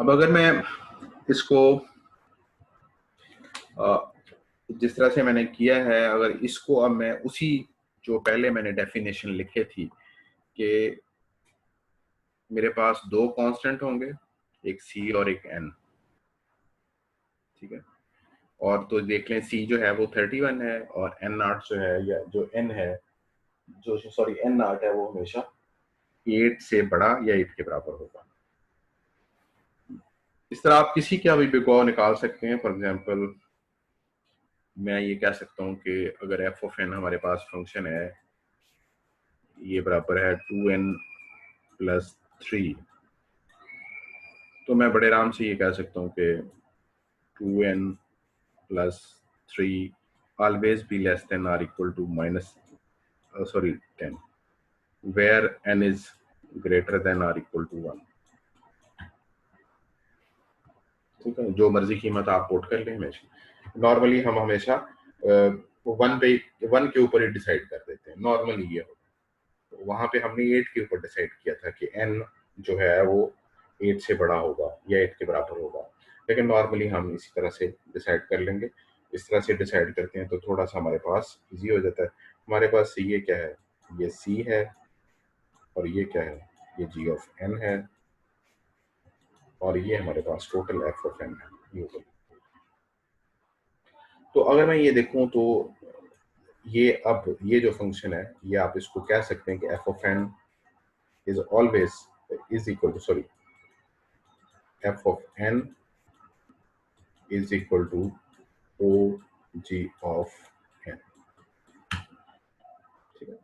अब अगर मैं इसको जिस तरह से मैंने किया है, अगर इसको अब मैं उसी जो पहले मैंने डेफिनेशन लिखे थी कि मेरे पास दो कांस्टेंट होंगे, एक सी और एक एन, ठीक है। और तो देख लें सी जो है वो 31 है और एन नॉट जो है, या जो एन है, जो सॉरी एन नॉट है, वो हमेशा 8 से बड़ा या 8 के बराबर होगा। इस तरह आप किसी का भी बिगॉ निकाल सकते हैं। फॉर एग्जांपल मैं ये कह सकता हूँ कि अगर एफ ऑफ एन हमारे पास फंक्शन है, ये बराबर है 2n प्लस 3, तो मैं बड़े आराम से ये कह सकता हूँ कि 2n plus 3 always be less than or equal to minus 10, where n is greater than or equal to 1। ठीक है, जो मर्जी कीमत आप पोर्ट कर लें। हमेशा नॉर्मली हम हमेशा 1 के ऊपर ही डिसाइड कर देते हैं, नॉर्मली ये होता है। तो वहां पे हमने 8 के ऊपर डिसाइड किया था कि n जो है वो 8 से बड़ा होगा या 8 के बराबर होगा, लेकिन नॉर्मली हम इसी तरह से डिसाइड कर लेंगे। इस तरह से डिसाइड करते हैं तो थोड़ा सा हमारे पास इजी हो जाता है। हमारे पास ये क्या है, ये c है, और ये क्या है, ये g ऑफ n है, और ये हमारे पास टोटल f ऑफ n है। तो अगर मैं ये देखूं तो ये अब ये जो फंक्शन है, ये आप इसको कह सकते हैं कि f of n is always is equal to sorry f of n is equal to O G of n। ठीक है,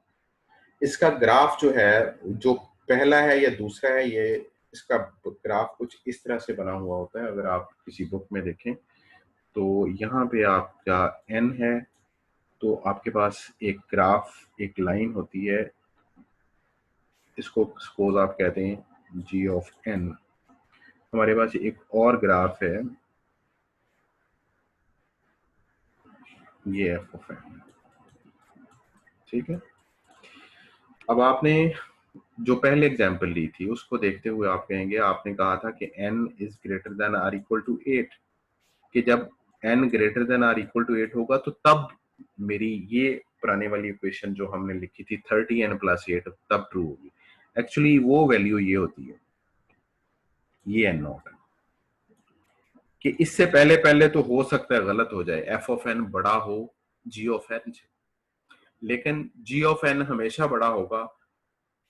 इसका ग्राफ जो है, जो पहला है या दूसरा है, ये इसका ग्राफ कुछ इस तरह से बना हुआ होता है। अगर आप किसी बुक में देखें तो यहाँ पे आपका n है, तो आपके पास एक ग्राफ, एक लाइन होती है, इसको सपोज आप कहते हैं g ऑफ n। हमारे पास एक और ग्राफ है, ये f ऑफ n। ठीक है, अब आपने जो पहले एग्जांपल ली थी उसको देखते हुए आप कहेंगे, आपने कहा था कि n is greater than or equal to 8, कि जब n greater than or equal to 8 होगा तो तब मेरी ये पुराने वाली इक्वेशन जो हमने लिखी थी 30n प्लस 8 तब ट्रू होगी। एक्चुअली वो वैल्यू ये होती है, ये n नॉट है, कि इससे पहले पहले तो हो सकता है गलत हो जाए, f ऑफ n बड़ा हो g ऑफ n से, लेकिन g ऑफ n हमेशा बड़ा होगा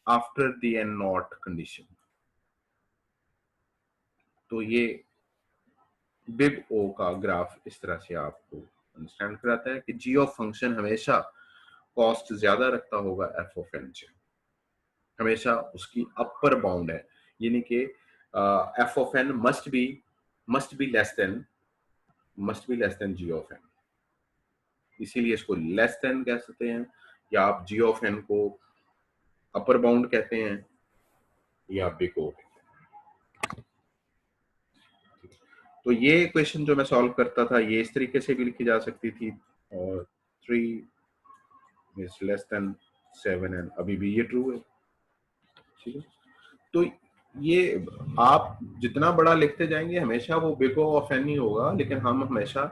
after the n not condition. तो ये बिग ओ का ग्राफ इस तरह से आपको अंडरस्टैंड कराता है कि जी ऑफ फंक्शन हमेशा कॉस्ट ज्यादा रखता होगा एफ ऑफ एन से, हमेशा उसकी अपर बाउंड है, यानी कि F of N must be less than G of N, इसीलिए इसको लेस देन कह सकते हैं, या आप जी ऑफ एन को अपर बाउंड कहते हैं, या बिग ओ। तो ये इक्वेशन जो मैं सॉल्व करता था ये इस तरीके से भी लिखी जा सकती थी, और 3 इज लेस देन 7n, अभी भी ये ट्रू है। ठीक है, तो ये आप जितना बड़ा लिखते जाएंगे हमेशा वो बिग ओ ऑफ एन ही होगा, लेकिन हम हमेशा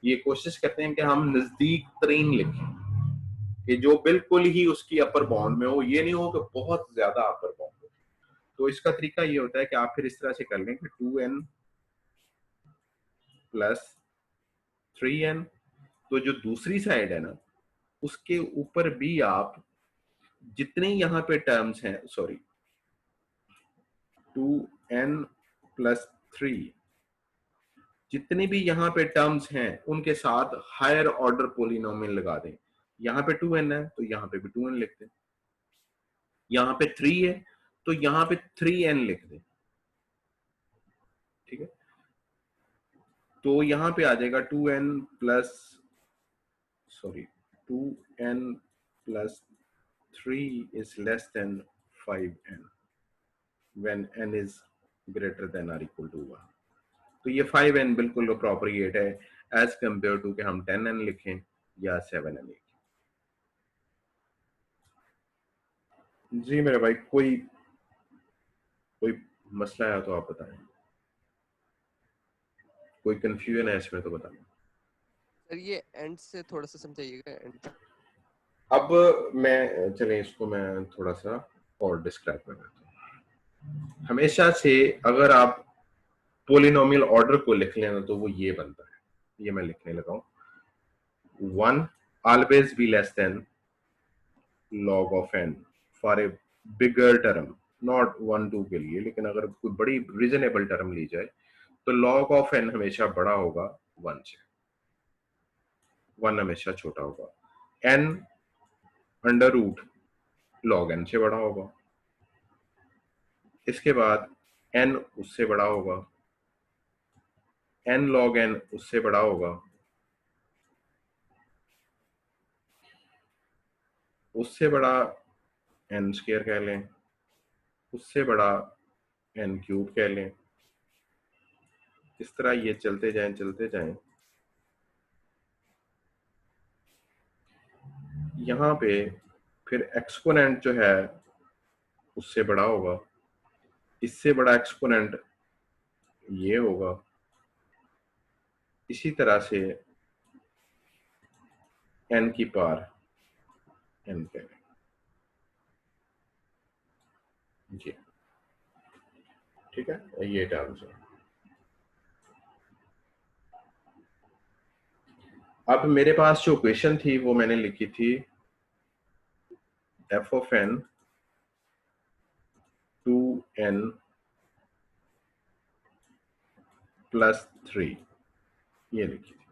ये कोशिश करते हैं कि हम नजदीक तरीन लिखें, कि जो बिल्कुल ही उसकी अपर बाउंड में हो, ये नहीं हो कि बहुत ज्यादा अपर बाउंड हो। तो इसका तरीका ये होता है कि आप फिर इस तरह से कर लें कि 2n प्लस 3n, तो जो दूसरी साइड है ना उसके ऊपर भी आप जितने यहाँ पे टर्म्स हैं, सॉरी 2n प्लस 3, जितने भी यहाँ पे टर्म्स हैं उनके साथ हायर ऑर्डर पोलिनोमियल लगा दें। यहाँ पे 2n है तो यहाँ पे भी 2n लिख दें, यहाँ पे 3 है तो यहाँ पे 3n लिख दें। ठीक है, तो यहाँ पे आ जाएगा 2n plus sorry 2n plus 3 is less than 5n when n is greater than or equal to 1। तो ये 5n बिल्कुल अप्रोप्रिएट है एज कंपेयर टू कि हम 10n लिखें या 7n लिखें। जी मेरे भाई, कोई कोई मसला है तो आप बताएं। कोई कंफ्यूजन है इसमें तो बताना। सर ये एंड से थोड़ा सा समझाइएगा, एंड। अब मैं चलें इसको मैं थोड़ा सा और डिस्क्राइब कर देता हूँ। हमेशा से अगर आप पोलिनोमियल ऑर्डर को लिख लेना तो वो ये बनता है, ये मैं लिखने लगा हूं, 1 always be less then log of n for a bigger term, not 1 2 के लिए, लेकिन अगर कोई बड़ी रीजनेबल टर्म ली जाए तो log of n हमेशा बड़ा होगा 1 से, 1 हमेशा छोटा होगा। n under root log n से बड़ा होगा, इसके बाद n उससे बड़ा होगा, n log n उससे बड़ा होगा, उससे बड़ा n स्क्वायर कह लें, उससे बड़ा n क्यूब कह लें। इस तरह ये चलते जाएं चलते जाएं, यहां पे फिर एक्सपोनेंट जो है उससे बड़ा होगा, इससे बड़ा एक्सपोनेंट ये होगा, इसी तरह से n की पावर n कह लें जी, ठीक है, ये टर्म्स है। अब मेरे पास जो इक्वेशन थी वो मैंने लिखी थी f of n 2n plus 3, ये लिखी थी।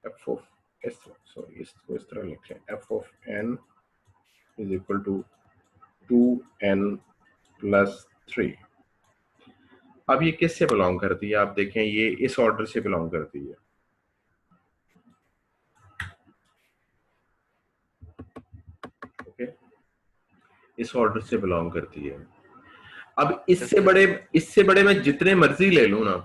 f of सॉरी इसको इस तरह लिख लें, f of n is equal to 2n plus 3। अब ये किससे बिलोंग करती है, आप देखें ये इस ऑर्डर से बिलोंग करती है, ओके, इस ऑर्डर से बिलोंग करती है। अब इससे बड़े मैं जितने मर्जी ले लूं ना,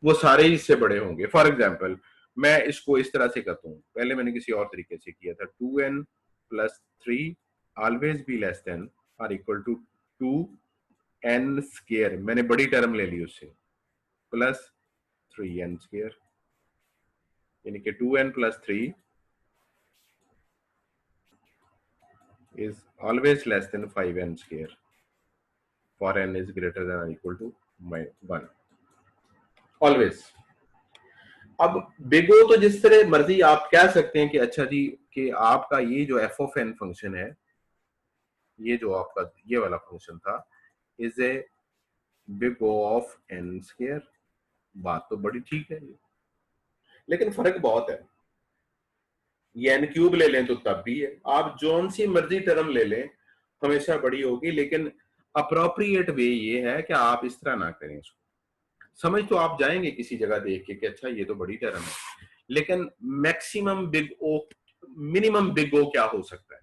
वो सारे इससे बड़े होंगे। फॉर एग्जाम्पल मैं इसको इस तरह से करता हूं, पहले मैंने किसी और तरीके से किया था, 2n plus 3 always be less then और इक्वल टू 2n स्क्वायर, मैंने बड़ी टर्म ले ली उससे, प्लस 3n स्क्वायर, यानी कि 2n plus 3 is always less than 5n square for n is greater than or equal to 1 always। अब big ओ तो जिस तरह मर्जी आप कह सकते हैं कि अच्छा जी कि आपका ये जो एफ ऑफ एन फंक्शन है, ये जो आपका ये वाला फंक्शन था, is a big O of N square, बात तो बड़ी ठीक है, लेकिन फर्क बहुत है। ये एन क्यूब ले लें तो तब भी है, आप जोन सी मर्जी टर्म ले लें हमेशा बड़ी होगी, लेकिन अप्रोप्रिएट वे ये है कि आप इस तरह ना करें इसको। समझ तो आप जाएंगे किसी जगह देख के कि अच्छा ये तो बड़ी टर्म है, लेकिन maximum big O, minimum big O क्या हो सकता है,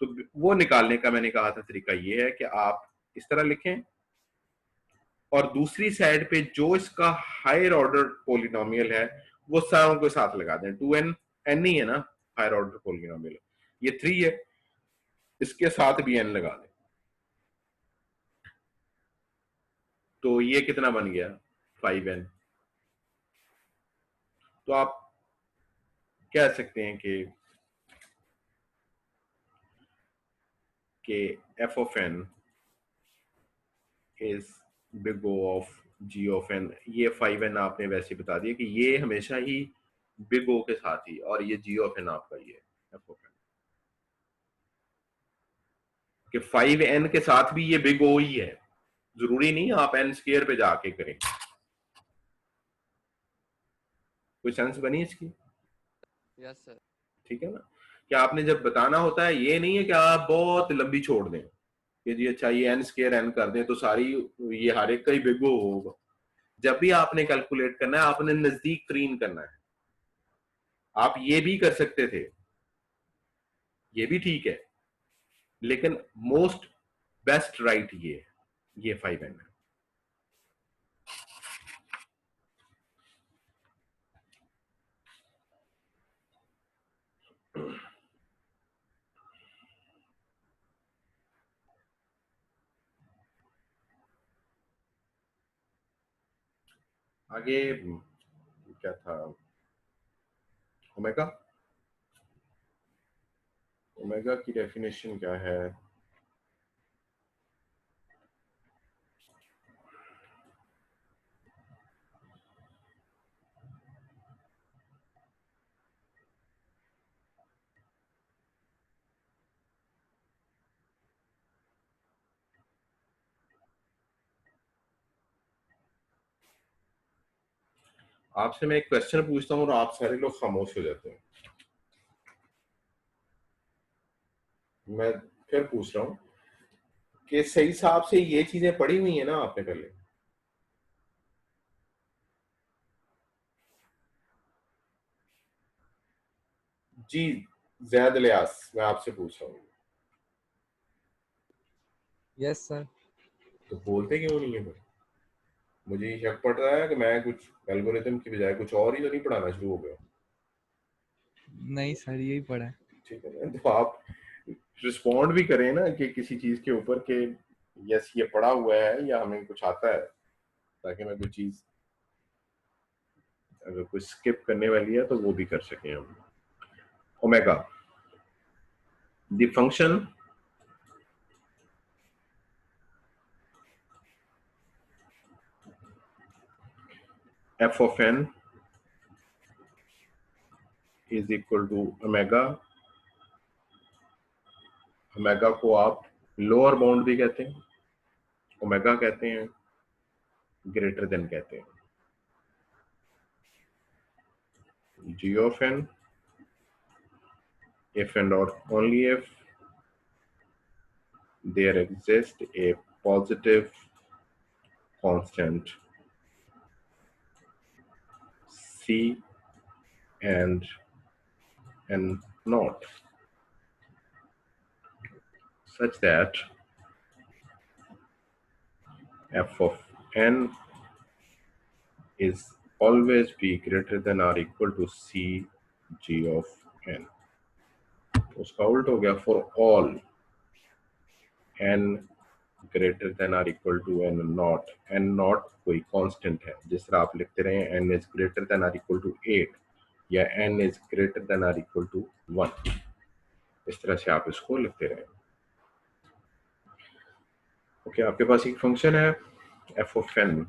तो वो निकालने का मैंने कहा था तरीका ये है कि आप इस तरह लिखें और दूसरी साइड पे जो इसका हायर ऑर्डर पोलिनोमियल है वो सारों के साथ लगा दें। 2n n ही है ना हायर ऑर्डर पोलिनोमियल, ये 3 है, इसके साथ भी n लगा दें, तो ये कितना बन गया 5n। तो आप कह सकते हैं कि f of n is big O of g of n, ये 5n आपने वैसे बता दिया कि ये हमेशा ही बिग ओ के साथ ही, और ये g of n आपका ये f of n कि 5n के साथ भी ये बिग ओ ही है, जरूरी नहीं आप n स्क्वायर पे जाके करें। कोई सेंस बनी इसकी? Yes sir. ठीक है ना, कि आपने जब बताना होता है ये नहीं है कि आप बहुत लंबी छोड़ दें कि जी अच्छा ये n स्क्वायर n कर दें तो सारी ये हर एक का ही बिग ओ होगा। जब भी आपने कैलकुलेट करना है आपने नजदीक तरीन करना है। आप ये भी कर सकते थे, ये भी ठीक है, लेकिन मोस्ट बेस्ट राइट ये 5n है। आगे क्या था, ओमेगा, ओमेगा की डेफिनेशन क्या है? आपसे मैं एक क्वेश्चन पूछता हूँ और आप सारे लोग खामोश हो जाते हैं। मैं फिर पूछ रहा हूँ कि सही हिसाब से ये चीजें पढ़ी हुई है ना आपने पहले? जी जैद इलियास, मैं आपसे पूछ रहा हूँ, यस सर। तो बोलते क्यों नहीं है फिर? मुझे ये शक पड़ रहा है कि मैं कुछ एल्गोरिथम की बजाय कुछ और ही तो नहीं पढ़ाना शुरू हो गया। नहीं सर, यही पढ़ा है। ठीक है ना, तो आप रिस्पॉन्ड भी करें ना कि किसी चीज के ऊपर के यस ये पढ़ा हुआ है या हमें कुछ आता है, ताकि मैं कोई चीज अगर कुछ स्किप करने वाली है तो वो भी कर सकें हम। Omega, the function F of N is equal to omega. Omega को आप लोअर बाउंड भी कहते हैं, ओमेगा कहते हैं, ग्रेटर देन कहते हैं। g of n, if and or only if there exists a positive constant c and n naught such that f of n is always be greater than or equal to c g of n। उसका उल्ट हो गया, for all n greater than or equal to N nought. N nought कोई constant है, जिस तरह आप लिखते रहे n is greater than or equal to 8 या n is greater than or equal to 1, इस तरह से आप इसको लिखते रहे। ओके, आपके पास एक फंक्शन है एफ ऑफ एन,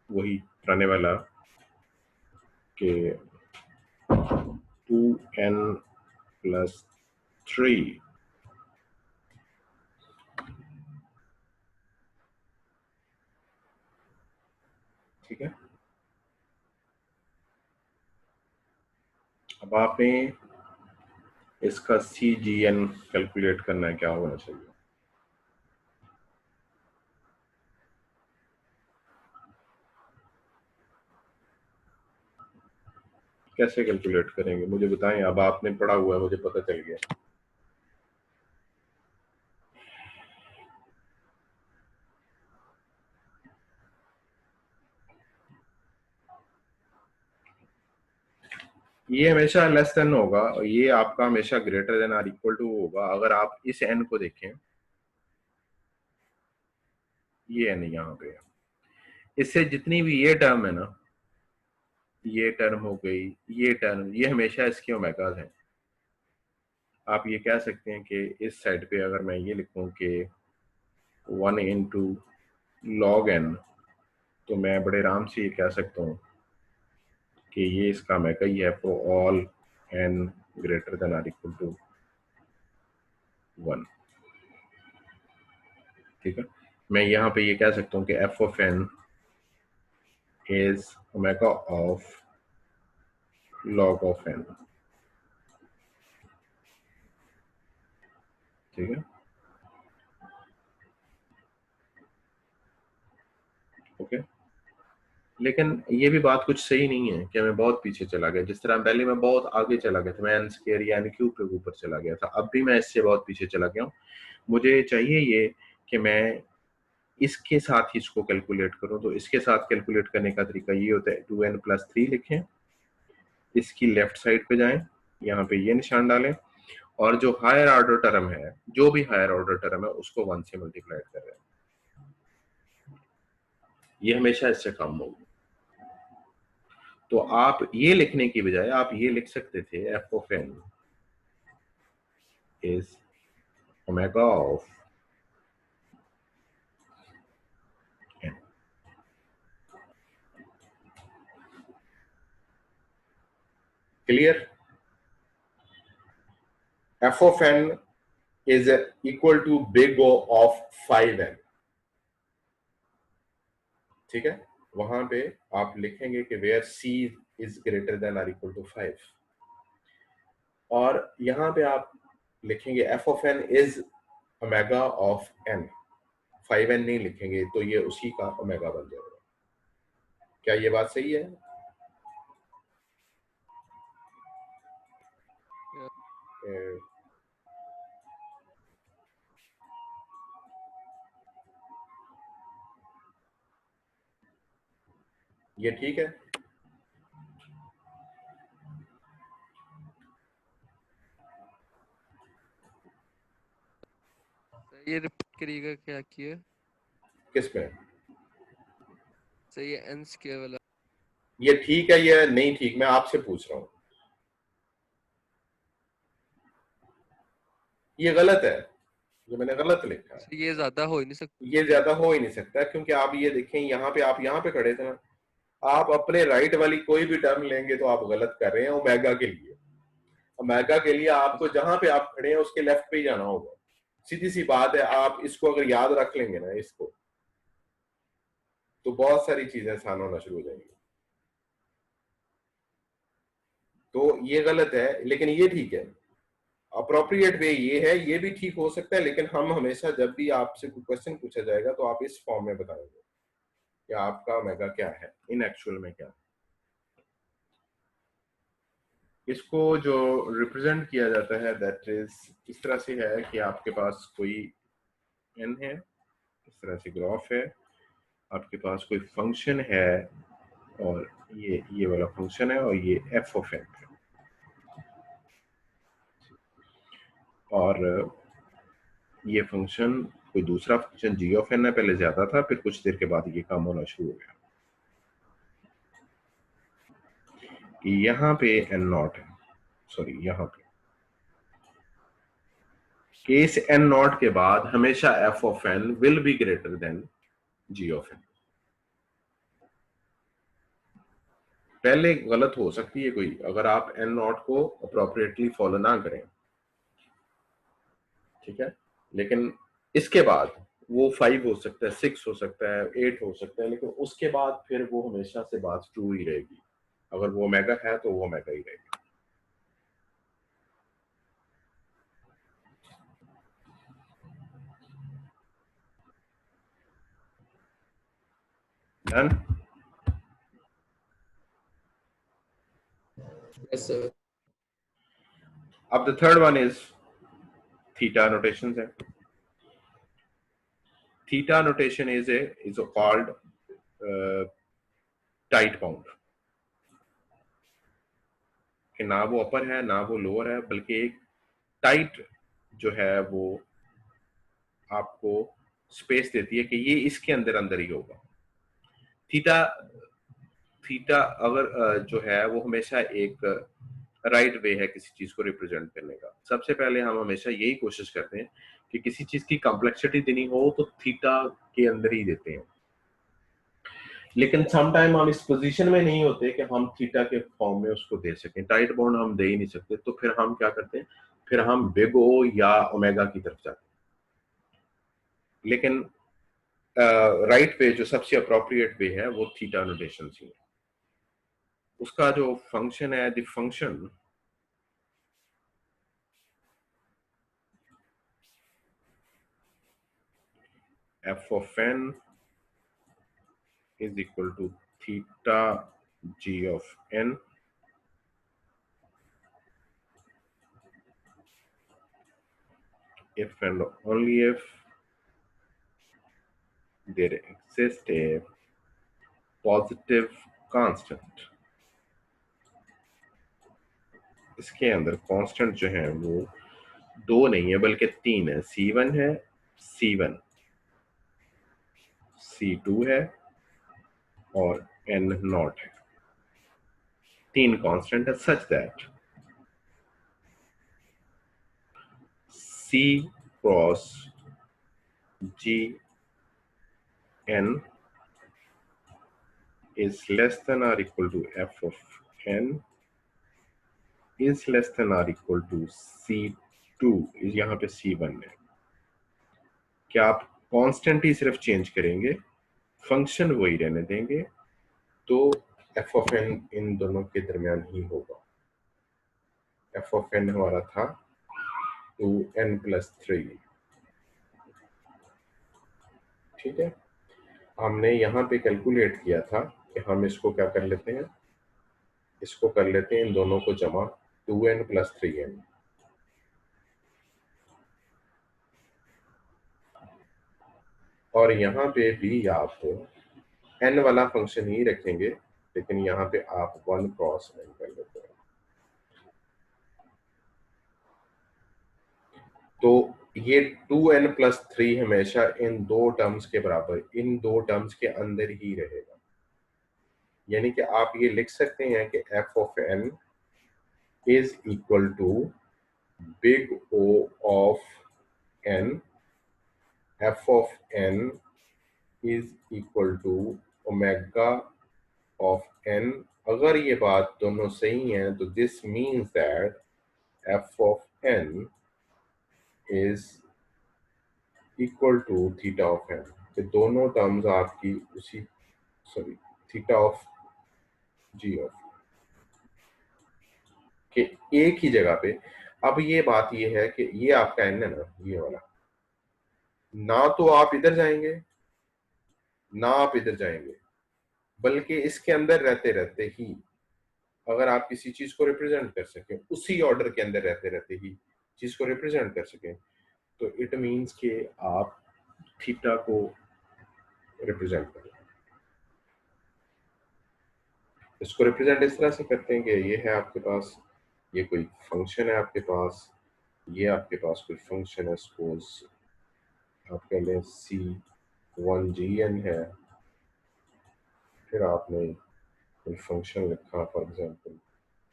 वही पुराने वाला कि 2n प्लस 3, ठीक है। अब आपने इसका सी जी एन कैलकुलेट करना है, क्या होना चाहिए? कैसे कैलकुलेट करेंगे मुझे बताएं, अब आपने पढ़ा हुआ है, मुझे पता चल गया। ये हमेशा लेस देन होगा और ये आपका हमेशा greater than or equal to होगा। अगर आप इस एन को देखें, ये एन यहाँ पे है, इससे जितनी भी ये टर्म है ना, ये टर्म हो गई, ये टर्म, ये हमेशा इसके ओमेगाज हैं। आप ये कह सकते हैं कि इस साइड पे अगर मैं ये लिखूं कि 1 इंटू लॉग एन, तो मैं बड़े आराम से ये कह सकता हूँ कि ये इसका ओमेगा ही है for all n greater than or equal to 1। ठीक है, मैं यहाँ पे ये कह सकता हूँ कि F of N is omega of log of n. ठीक है, ओके। लेकिन ये भी बात कुछ सही नहीं है कि मैं बहुत पीछे चला गया। जिस तरह पहले मैं बहुत आगे चला गया था, मैं एन स्क्वायर या एन क्यूब के ऊपर चला गया था, अब भी मैं इससे बहुत पीछे चला गया हूँ। मुझे चाहिए ये कि मैं इसके साथ ही इसको कैलकुलेट करूं। तो इसके साथ कैलकुलेट करने का तरीका ये होता है, 2n प्लस 3 लिखें, इसकी लेफ्ट साइड पे जाएं, यहाँ पे ये निशान डालें, और जो हायर ऑर्डर टर्म है, जो भी हायर ऑर्डर टर्म है, उसको 1 से मल्टीप्लाई कर रहे हैं। ये हमेशा इससे कम होगी। तो आप ये लिखने की बजाय आप ये लिख सकते थे f of N is omega of n. Clear? F of N is equal to big O of 5n। ठीक है, वहां पे आप लिखेंगे कि where c is greater than or equal to 5, और यहां पे आप लिखेंगे f of N is omega of n। 5n नहीं लिखेंगे तो ये उसी का ओमेगा बन जाएगा। क्या ये बात सही है? Yeah. ये ठीक है? ये रिपीट करिएगा क्या किया? किस में? सही है, n स्क्वायर वाला। ये ठीक है या नहीं ठीक, मैं आपसे पूछ रहा हूं। ये गलत है, जो मैंने गलत लिखा है। ये ज्यादा हो ही नहीं सकता। ये ज्यादा हो ही नहीं सकता, क्योंकि आप ये देखें यहाँ पे, आप यहाँ पे खड़े थे ना, आप अपने राइट वाली कोई भी टर्म लेंगे तो आप गलत कर रहे हैं। ओमेगा के लिए, ओमेगा के लिए आपको जहां पे आप खड़े हैं उसके लेफ्ट पे ही जाना होगा। सीधी सी बात है, आप इसको अगर याद रख लेंगे ना इसको, तो बहुत सारी चीजें आसान होना शुरू हो जाएंगी। तो ये गलत है, लेकिन ये ठीक है। अप्रोप्रिएट वे ये है, ये भी ठीक हो सकता है, लेकिन हम हमेशा जब भी आपसे कोई क्वेश्चन पूछा जाएगा तो आप इस फॉर्म में बताएंगे कि आपका ओमेगा क्या है, इन एक्चुअल में क्या है। इसको जो रिप्रेजेंट किया जाता है दैट इज इस तरह से है कि आपके पास कोई n है, इस तरह से ग्राफ है, आपके पास कोई फंक्शन है, और ये वाला फंक्शन है, और ये f ऑफ n है, और ये फंक्शन कोई दूसरा फंक्शन g ऑफ n है, पहले ज्यादा था, फिर कुछ देर के बाद ये कम होना शुरू हो गया। यहाँ पे n नॉट है, सॉरी यहाँ पे केस n नॉट के बाद हमेशा f of n will be greater than g of n। पहले गलत हो सकती है कोई, अगर आप n नॉट को अप्रोप्रिएटली फॉलो ना करें, ठीक है, लेकिन इसके बाद वो 5 हो सकता है, 6 हो सकता है, 8 हो सकता है, लेकिन उसके बाद फिर वो हमेशा से बात ट्रू ही रहेगी। अगर वो ओमेगा है तो वो ओमेगा ही रहेगी। डन? Yes, sir. अब the third one is theta notation है। Theta notation is called tight bound, कि ना वो अपर है ना वो लोअर है, बल्कि एक टाइट जो है वो आपको स्पेस देती है कि ये इसके अंदर अंदर ही होगा। थीटा थीटा अगर जो है वो हमेशा एक राइट वे है किसी चीज को रिप्रेजेंट करने का। सबसे पहले हम हमेशा यही कोशिश करते हैं कि किसी चीज की कॉम्प्लेक्सिटी देनी हो तो थीटा के अंदर ही देते हैं, लेकिन समटाइम हम इस पोजीशन में नहीं होते कि हम थीटा के फॉर्म में उसको दे सकें। टाइट बाउंड हम दे ही नहीं सकते, तो फिर हम क्या करते हैं, फिर हम बिग ओ या ओमेगा की तरफ जाते हैं। लेकिन राइट वे जो सबसे अप्रोप्रिएट वे है वो थीटा नोटेशन ही है। उसका जो फंक्शन है, the function f of n is equal to theta g of n if and only if there exists a positive constant। इसके अंदर कांस्टेंट जो है वो 2 नहीं है बल्कि 3 है। C1 है, C1, C2 है और n नॉट है। तीन कांस्टेंट है such that C cross G n is less than or equal to f of n is less than or equal to C2 is यहाँ पे C1 है। क्या आप कांस्टेंट ही सिर्फ चेंज करेंगे, फंक्शन वही रहने देंगे, तो f of n इन दोनों के दरमियान ही होगा। f of n हमारा था 2n+3, ठीक है। हमने यहाँ पे कैलकुलेट किया था कि हम इसको क्या कर लेते हैं, इसको कर लेते हैं इन दोनों को जमा 2n+3n, और यहाँ पे भी आप n वाला फंक्शन ही रखेंगे, लेकिन यहाँ पे आप 1 क्रॉस n कर लेते हैं। तो ये 2n+3 हमेशा इन दो टर्म्स के बराबर, इन दो टर्म्स के अंदर ही रहेगा। यानी कि आप ये लिख सकते हैं कि f of n is equal to big O of n, f of n is equal to omega of n। अगर ये बात दोनों सही हैं तो this means that f of n is equal to theta of n, कि दोनों terms आपकी उसी थीटा ऑफ g ऑफ कि एक ही जगह पे। अब ये बात ये है कि ये आपका n है ना, ये वाला, ना तो आप इधर जाएंगे ना आप इधर जाएंगे, बल्कि इसके अंदर रहते रहते ही अगर आप किसी चीज को रिप्रेजेंट कर सकें, उसी ऑर्डर के अंदर रहते रहते ही चीज को रिप्रेजेंट कर सकें, तो इट मीन्स कि आप थीटा को रिप्रेजेंट करें। इसको रिप्रेजेंट इस तरह से करते हैं कि ये है आपके पास, ये कोई फंक्शन है आपके पास, ये आपके पास कोई फंक्शन है, सपोज आप कह लें C1GN है, फिर आपने कोई फंक्शन लिखा, फॉर एग्जांपल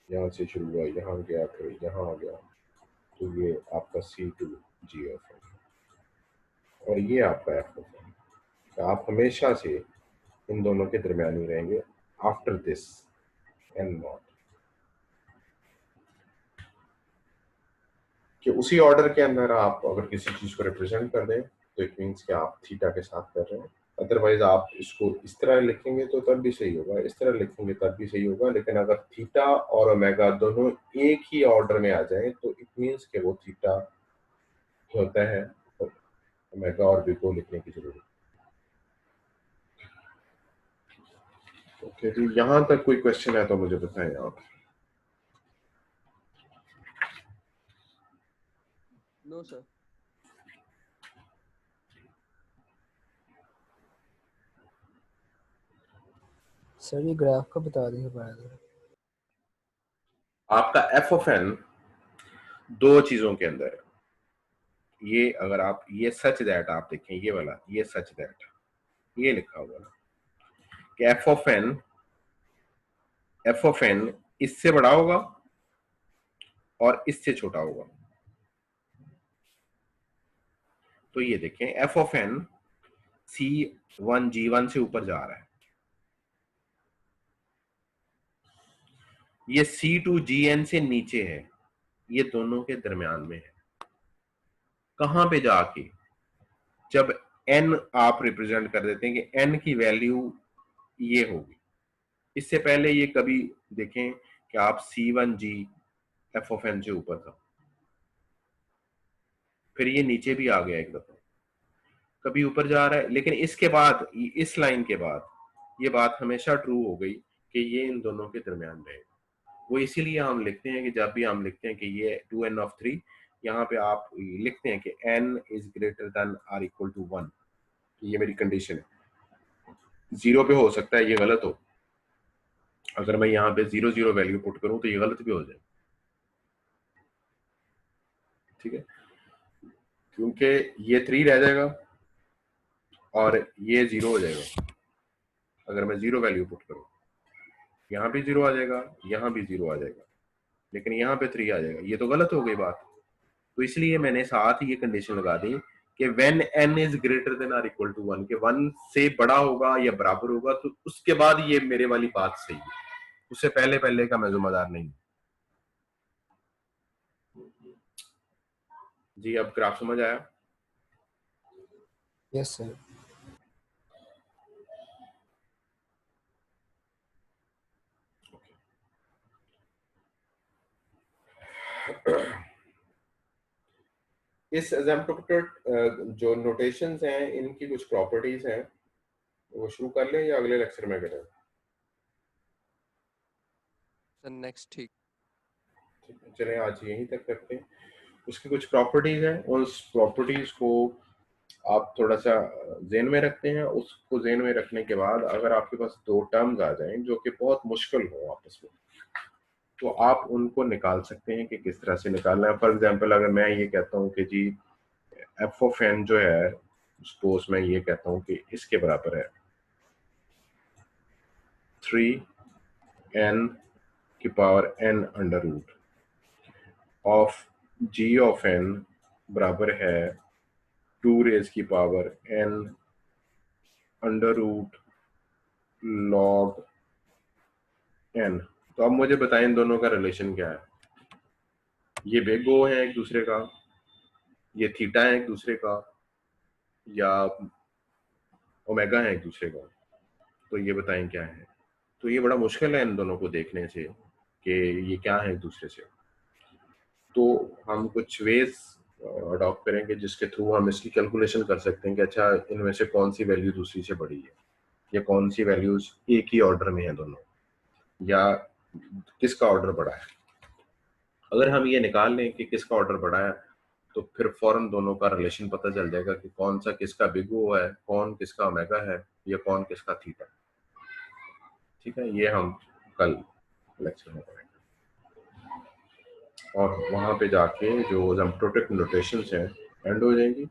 यहाँ से शुरू हुआ, यहाँ गया, फिर यहाँ आ गया, तो ये आपका C2G ऑफ n और ये आपका f ऑफ n। तो आप हमेशा से इन दोनों के दरमियान ही रहेंगे आफ्टर दिस n नॉट, कि उसी ऑर्डर के अंदर आप अगर किसी चीज को रिप्रेजेंट कर दें तो इट मीन्स कि आप थीटा के साथ कर रहे हैं। अदरवाइज आप इसको इस तरह लिखेंगे तो तब भी सही होगा, इस तरह लिखेंगे तब भी सही होगा, लेकिन अगर थीटा और ओमेगा दोनों एक ही ऑर्डर में आ जाए तो इट मीन्स कि वो थीटा होता है, और ओमेगा और बी को लिखने की जरूरत। ओके जी, यहाँ तक कोई क्वेश्चन है तो मुझे बताएं आप। No sir. सर ये ग्राफ का बता देंगे पहले। आपका f ऑफ n दो चीजों के अंदर है। ये अगर आप ये सच दैट आप देखें, ये वाला, ये सच दैट, ये लिखा हुआ ना कि f ऑफ n इससे बड़ा होगा और इससे छोटा होगा। तो ये देखें f ऑफ n C1G1 से ऊपर जा रहा है, ये C2GN से नीचे है, ये दोनों के दरमियान में है। कहां पे जाके जब n आप रिप्रेजेंट कर देते हैं कि n की वैल्यू ये होगी, इससे पहले ये कभी देखें कि आप C1G f ऑफ n से ऊपर था, फिर ये नीचे भी आ गया एक दफा, कभी ऊपर जा रहा है, लेकिन इसके बाद इस लाइन के बाद ये बात हमेशा ट्रू हो गई कि ये इन दोनों के दरमियान रहेगा। वो इसीलिए हम लिखते हैं कि जब भी हम लिखते हैं कि ये 2n of 3, यहाँ पे आप लिखते हैं कि n is greater than or equal to 1, ये मेरी कंडीशन है। 0 पे हो सकता है ये गलत हो, अगर मैं यहाँ पे 0 0 वैल्यू पुट करूं तो ये गलत भी हो जाए, ठीक है, क्योंकि ये 3 रह जाएगा और ये 0 हो जाएगा अगर मैं 0 वैल्यू पुट करूं। यहाँ भी 0 आ जाएगा, यहाँ भी 0 आ जाएगा, लेकिन यहाँ पे 3 आ जाएगा। ये तो गलत हो गई बात। तो इसलिए मैंने साथ ही ये कंडीशन लगा दी कि when n is greater than or equal to 1, के 1 से बड़ा होगा या बराबर होगा, तो उसके बाद ये मेरे वाली बात सही है, उससे पहले पहले का मैं जिम्मेदार नहीं। जी अब ग्राफ समझ आया? Yes sir. इस एग्जाम्पल जो नोटेशंस हैं इनकी कुछ प्रॉपर्टीज हैं, वो शुरू कर लें या अगले लेक्चर में करें? सर नेक्स्ट ठीक। चलें आज यहीं तक रखते हैं। उसकी कुछ प्रॉपर्टीज हैं, उस प्रॉपर्टीज को आप थोड़ा सा जेन में रखते हैं। उसको जेन में रखने के बाद अगर आपके पास दो टर्म्स आ जाएं जो कि बहुत मुश्किल हो आपस में, तो आप उनको निकाल सकते हैं कि किस तरह से निकालना है। फॉर एग्जांपल अगर मैं ये कहता हूँ कि जी एफ ऑफ एन जो है, सपोज मैं ये कहता हूँ कि इसके बराबर है 3n की power n under root of g of n बराबर है 2 रेज की power n under root log n। तो अब मुझे बताएं इन दोनों का रिलेशन क्या है। ये बिग ओ है एक दूसरे का, ये थीटा है एक दूसरे का, या ओमेगा है एक दूसरे का, तो ये बताएं क्या है। तो ये बड़ा मुश्किल है इन दोनों को देखने से कि ये क्या है एक दूसरे से। तो हम कुछ वेज अडॉप्ट करेंगे जिसके थ्रू हम इसकी कैलकुलेशन कर सकते हैं कि अच्छा इनमें से कौन सी वैल्यू दूसरी से बड़ी है, या कौन सी वैल्यूज एक ही ऑर्डर में है दोनों, या किसका ऑर्डर बड़ा है। अगर हम ये निकाल लें कि किसका ऑर्डर बड़ा है, तो फिर फौरन दोनों का रिलेशन पता चल जाएगा कि कौन सा किसका बिग ओ है, कौन किसका ओमेगा है, या कौन किसका थीटा। ठीक है, ये हम कल लेक्चर में करेंगे, और वहाँ पे जाके जो एसिम्प्टोटिक नोटेशंस हैं एंड हो जाएंगी,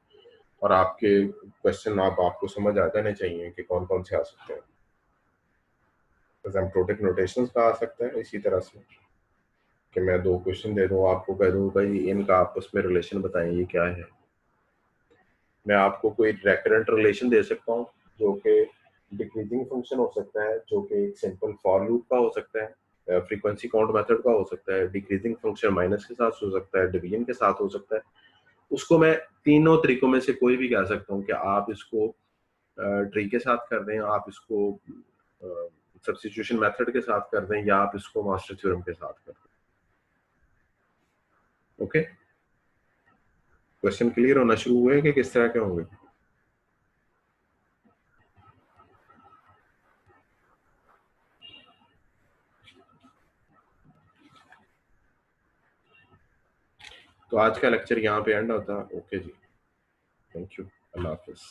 और आपके क्वेश्चन आपको समझ आ जाने चाहिए कि कौन कौन से आ सकते हैं। एसिम्प्टोटिक नोटेशंस का आ सकता है इसी तरह से कि मैं दो क्वेश्चन दे दूँ, आपको कह दूँ भाई इनका आपस में रिलेशन बताएं ये क्या है। मैं आपको कोई रेकरेंट रिलेशन दे सकता हूँ जो कि डिक्रीजिंग फंक्शन हो सकता है, जो कि एक सिंपल फॉर लूप का हो सकता है, फ्रीक्वेंसी काउंट मेथड का हो सकता है, डिक्रीजिंग फंक्शन माइनस के साथ हो सकता है, डिवीजन के साथ हो सकता है। उसको मैं तीनों तरीकों में से कोई भी कह सकता हूँ कि आप इसको ट्री के साथ कर दें, आप इसको सब्स्टिट्यूशन मेथड के साथ कर दें, या आप इसको मास्टर थ्योरम के साथ कर दें। ओके, क्वेश्चन क्लियर होना शुरू हुए कि किस तरह के होंगे? तो आज का लेक्चर यहाँ पे एंड होता है। ओके जी, थैंक यू, अल्लाह हाफिज।